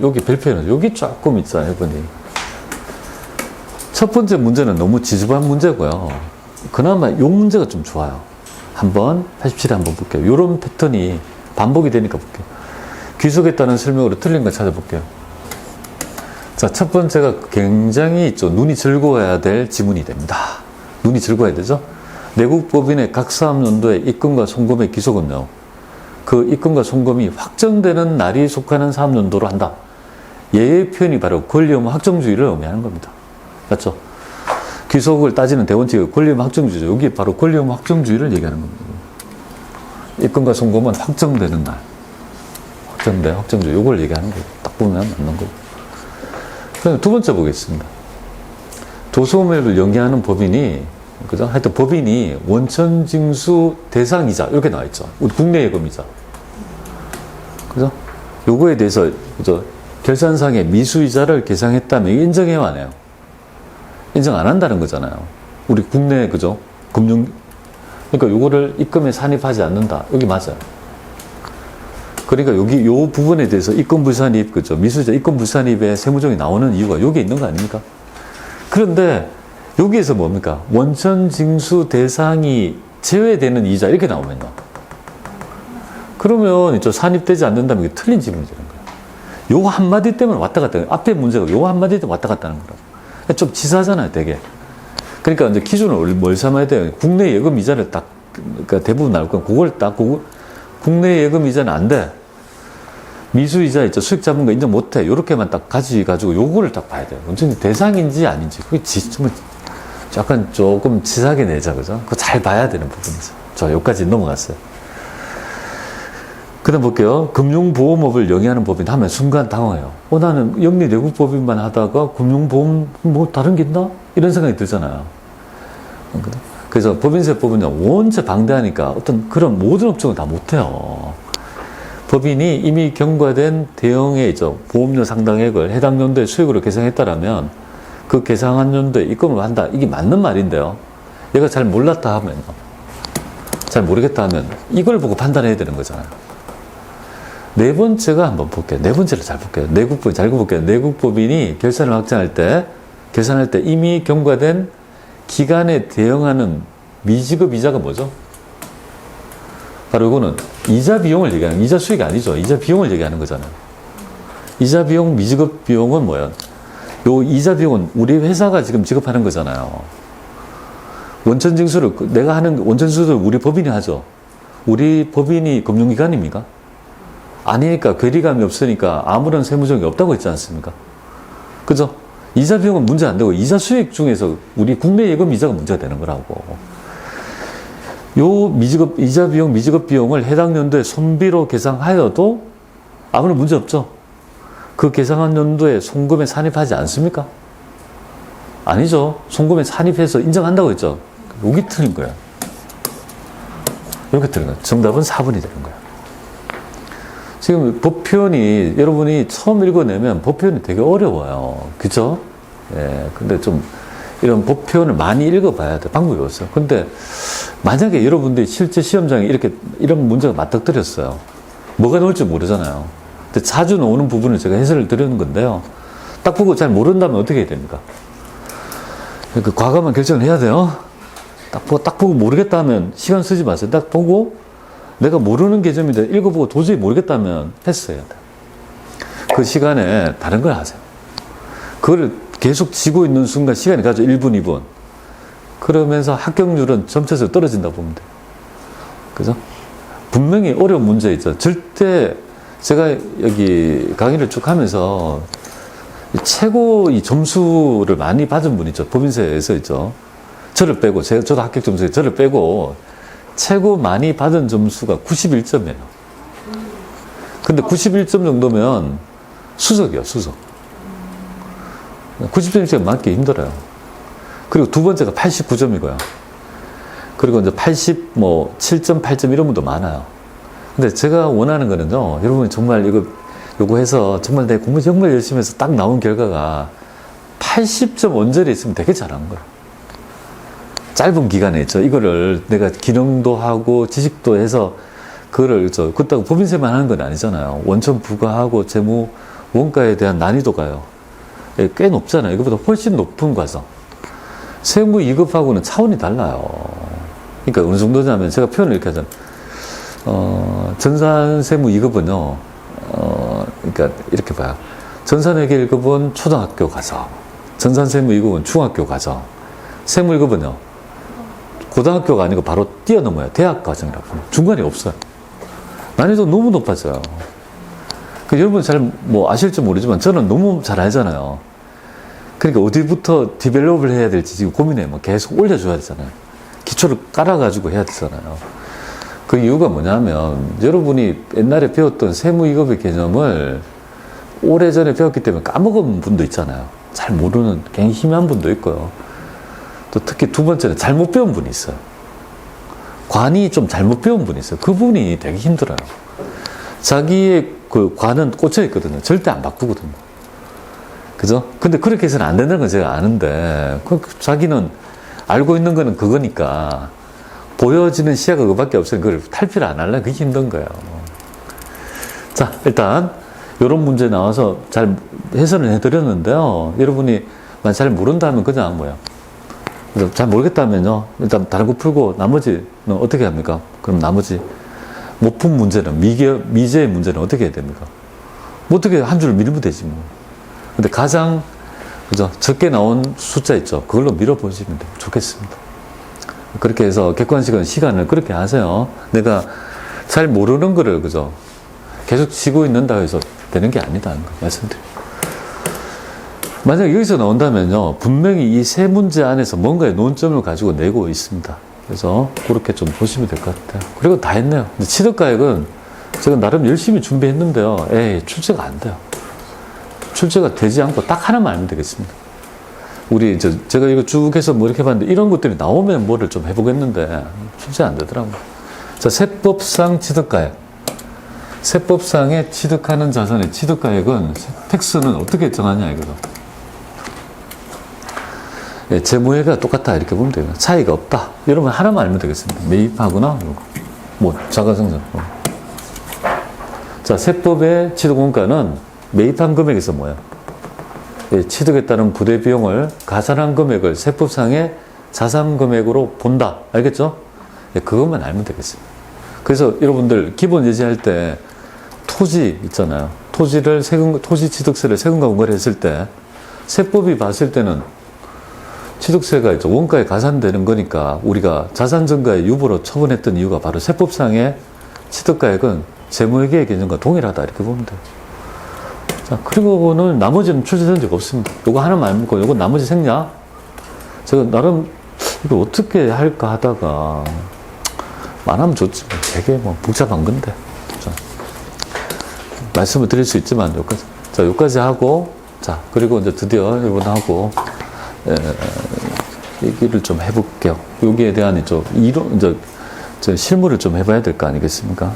여기 별표는 여기 조금 있잖아요, 이번에. 첫 번째 문제는 너무 지저분한 문제고요. 그나마 요 문제가 좀 좋아요. 한번 87에 한번 볼게요. 요런 패턴이 반복이 되니까 볼게요. 귀속했다는 설명으로 틀린 거 찾아볼게요. 자, 첫 번째가 굉장히 눈이 즐거워야 될 지문이 됩니다. 눈이 즐거워야 되죠? 내국법인의 각 사업연도의 입금과 송금의 귀속은요, 그 입금과 송금이 확정되는 날이 속하는 사업연도로 한다. 예의 표현이 바로 권리 의무 확정주의를 의미하는 겁니다. 맞죠? 귀속을 따지는 대원칙이 권리 의무 확정주의죠. 여기 바로 권리 의무 확정주의를 얘기하는 겁니다. 입금과 송금은 확정되는 날. 확정주의. 요걸 얘기하는 거예요. 딱 보면 맞는 거고. 그럼 두 번째 보겠습니다. 도소매를 연기하는 법인이, 그죠? 하여튼 법인이 원천징수 대상이자, 이렇게 나와 있죠. 우리 국내 예금이자. 그죠? 요거에 대해서, 그죠? 결산상의 미수이자를 계상했다면 인정해야 하네요. 인정 안 한다는 거잖아요. 우리 국내, 그죠? 그러니까 요거를 입금에 산입하지 않는다. 여기 맞아요. 그러니까 여기 요 부분에 대해서 입금 불산입, 그죠? 미수이자 입금 불산입의 세무정이 나오는 이유가 여기에 있는 거 아닙니까? 그런데 여기에서 뭡니까? 원천징수 대상이 제외되는 이자 이렇게 나오면요. 그러면 산입되지 않는다면 이게 틀린 지문이 되는 거예요. 요 한마디 때문에 왔다 갔다, 앞에 문제가 요 한마디 때문에 왔다 갔다 하는 거라고. 좀 치사하잖아요, 되게. 그러니까 이제 기준을 뭘 삼아야 돼요? 국내 예금 이자를 딱, 그러니까 대부분 나올 건 그걸 딱, 국내 예금 이자는 안 돼. 미수 이자 있죠. 수익 잡은 거 인정 못 해. 요렇게만 딱 가지고 요거를 딱 봐야 돼요. 완전히 대상인지 아닌지. 그게 정말 약간 조금 치사하게 내자, 그죠? 그거 잘 봐야 되는 부분이죠. 저 여기까지 넘어갔어요. 그 다음 볼게요. 금융보험업을 영위하는 법인 하면 순간 당황해요. 나는 영리내국법인만 하다가 금융보험 뭐 다른 게 있나? 이런 생각이 들잖아요. 그래서 법인세법은요, 원체 방대하니까 어떤 그런 모든 업종을 다 못해요. 법인이 이미 경과된 대형의 보험료 상당액을 해당 연도의 수익으로 계상했다라면 그 계상한 연도에 입금을 한다. 이게 맞는 말인데요. 얘가 잘 몰랐다 하면, 잘 모르겠다 하면 이걸 보고 판단해야 되는 거잖아요. 네 번째가 한번 볼게요. 네 번째를 잘 볼게요. 내국법인 잘 볼게요. 내국법인이 결산을 확정할 때, 계산할 때 이미 경과된 기간에 대응하는 미지급 이자가 뭐죠? 바로 이거는 이자 비용을 얘기하는, 이자 수익이 아니죠. 이자 비용을 얘기하는 거잖아요. 이자 비용, 미지급 비용은 뭐야? 요 이자 비용은 우리 회사가 지금 지급하는 거잖아요. 원천징수를 내가 하는 원천징수를 우리 법인이 하죠. 우리 법인이 금융기관입니까? 아니니까 괴리감이 없으니까 아무런 세무정이 없다고 했지 않습니까? 그죠? 이자 비용은 문제 안 되고 이자 수익 중에서 우리 국내 예금 이자가 문제가 되는 거라고. 요 미지급, 이자 비용, 미지급 비용을 해당 연도에 손비로 계상하여도 아무런 문제 없죠? 그 계상한 연도에 송금에 산입하지 않습니까? 아니죠. 송금에 산입해서 인정한다고 했죠. 여기 틀린 거예요. 이렇게 틀린 거예요. 정답은 4번이 되는 거예요. 지금 법표현이 여러분이 처음 읽어내면 법표현이 되게 어려워요. 그죠? 예. 근데 좀 이런 법표현을 많이 읽어봐야 돼. 방법이 없어요. 근데 만약에 여러분들이 실제 시험장에 이런 문제가 맞닥뜨렸어요. 뭐가 나올지 모르잖아요. 근데 자주 나오는 부분을 제가 해설을 드리는 건데요. 딱 보고 잘 모른다면 어떻게 해야 됩니까? 그 과감한 결정을 해야 돼요. 딱 보고 모르겠다 하면 시간 쓰지 마세요. 딱 보고 내가 모르는 개념인데 읽어보고 도저히 모르겠다면 패스해야 돼요. 그 시간에 다른 걸 하세요. 그걸 계속 지고 있는 순간 시간이 가죠. 1분, 2분. 그러면서 합격률은 점차적으로 떨어진다고 보면 돼요. 그죠? 분명히 어려운 문제 있죠. 절대 제가 여기 강의를 쭉 하면서 최고 이 점수를 많이 받은 분 있죠. 법인세에서 있죠. 저를 빼고, 저도 합격 점수에 저를 빼고 최고 많이 받은 점수가 91점이에요. 근데 91점 정도면 수석이요, 수석. 90점씩 맞기 힘들어요. 그리고 두 번째가 89점이고요. 그리고 이제 87점, 8점 이런 분도 많아요. 근데 제가 원하는 거는요, 여러분이 정말 요거 해서 정말 내 공부 정말 열심히 해서 딱 나온 결과가 80점 언저리에 있으면 되게 잘한 거예요. 짧은 기간에 있죠. 이거를 내가 기능도 하고 지식도 해서 그거를 그렇다고 법인세만 하는 건 아니잖아요. 원천 부과하고 재무 원가에 대한 난이도가요. 꽤 높잖아요. 이거보다 훨씬 높은 과정. 세무 2급하고는 차원이 달라요. 그러니까 어느 정도냐면 제가 표현을 이렇게 하잖아요. 전산 세무 2급은요, 그러니까 이렇게 봐요. 전산회계 1급은 초등학교 과정, 전산 세무 2급은 중학교 과정, 세무 1급은요, 고등학교가 아니고 바로 뛰어넘어요. 대학 과정이라고. 중간이 없어요. 난이도 너무 높아져요. 여러분 잘 뭐 아실지 모르지만 저는 너무 잘 알잖아요. 그러니까 어디부터 디벨롭을 해야 될지 지금 고민해요. 뭐 계속 올려줘야 되잖아요. 기초를 깔아가지고 해야 되잖아요. 그 이유가 뭐냐면 여러분이 옛날에 배웠던 세무 2급의 개념을 오래전에 배웠기 때문에 까먹은 분도 있잖아요. 잘 모르는 굉장히 희미한 분도 있고요. 또 특히 두 번째는 잘못 배운 분이 있어요. 관이 좀 잘못 배운 분이 있어요. 그분이 되게 힘들어요. 자기의 그 관은 꽂혀 있거든요. 절대 안 바꾸거든요. 그죠? 근데 그렇게 해서는 안 된다는 건 제가 아는데, 자기는 알고 있는 거는 그거니까, 보여지는 시야가 그거밖에 없으니 그걸 탈피를 안 하려면 그게 힘든 거예요. 자, 일단, 이런 문제 나와서 잘 해설을 해드렸는데요. 여러분이 잘 모른다면 그냥 뭐야. 그래서 잘 모르겠다면요. 일단 다른 거 풀고 나머지는 어떻게 합니까? 그럼 나머지 못 푼 문제는, 미제의 문제는 어떻게 해야 됩니까? 뭐 어떻게 한 줄 밀면 되지 뭐. 근데 가장, 그죠? 적게 나온 숫자 있죠? 그걸로 밀어보시면 좋겠습니다. 그렇게 해서 객관식은 시간을 그렇게 하세요. 내가 잘 모르는 거를, 그죠? 계속 치고 있는다 해서 되는 게 아니다는 거 말씀드려요. 만약 여기서 나온다면요, 분명히 이 세 문제 안에서 뭔가의 논점을 가지고 내고 있습니다. 그래서 그렇게 좀 보시면 될 것 같아요. 그리고 다 했네요. 근데 취득가액은 제가 나름 열심히 준비했는데요. 출제가 안 돼요. 출제가 되지 않고 딱 하나만 알면 되겠습니다. 우리 제가 이거 쭉 해서 뭐 이렇게 봤는데 이런 것들이 나오면 뭐를 좀 해보겠는데 출제 안 되더라고요. 자, 세법상 취득가액. 세법상에 취득하는 자산의 취득가액은 텍스는 어떻게 정하냐 이거죠. 재무회가 똑같다 이렇게 보면 돼요. 차이가 없다. 여러분 하나만 알면 되겠습니다. 매입하거나 뭐 자가성장. 자, 세법의 취득원가는 매입한 금액에서 뭐야? 취득에 따른 부대 비용을 가산한 금액을 세법상의 자산 금액으로 본다. 알겠죠? 그것만 알면 되겠습니다. 그래서 여러분들 기본 예제할 때 토지 있잖아요. 토지 취득세를 세금과 분과를 했을 때 세법이 봤을 때는 취득세가 이제 원가에 가산되는 거니까 우리가 자산증가의 유보로 처분했던 이유가 바로 세법상의 취득가액은 재무회계의 개념과 동일하다 이렇게 보면 돼요. 자, 그리고는 나머지는 출제된 적 없습니다. 요거 하나만 알고 요거 나머지 생략. 제가 나름 이거 어떻게 할까 하다가 말하면 좋지. 되게 뭐 복잡한 건데. 자, 말씀을 드릴 수 있지만 여기까지. 자, 여기까지 하고 자, 그리고 이제 드디어 이번하고 얘기를 좀 해볼게요. 여기에 대한 이제 이론, 이제 실무를 좀 해봐야 될 거 아니겠습니까?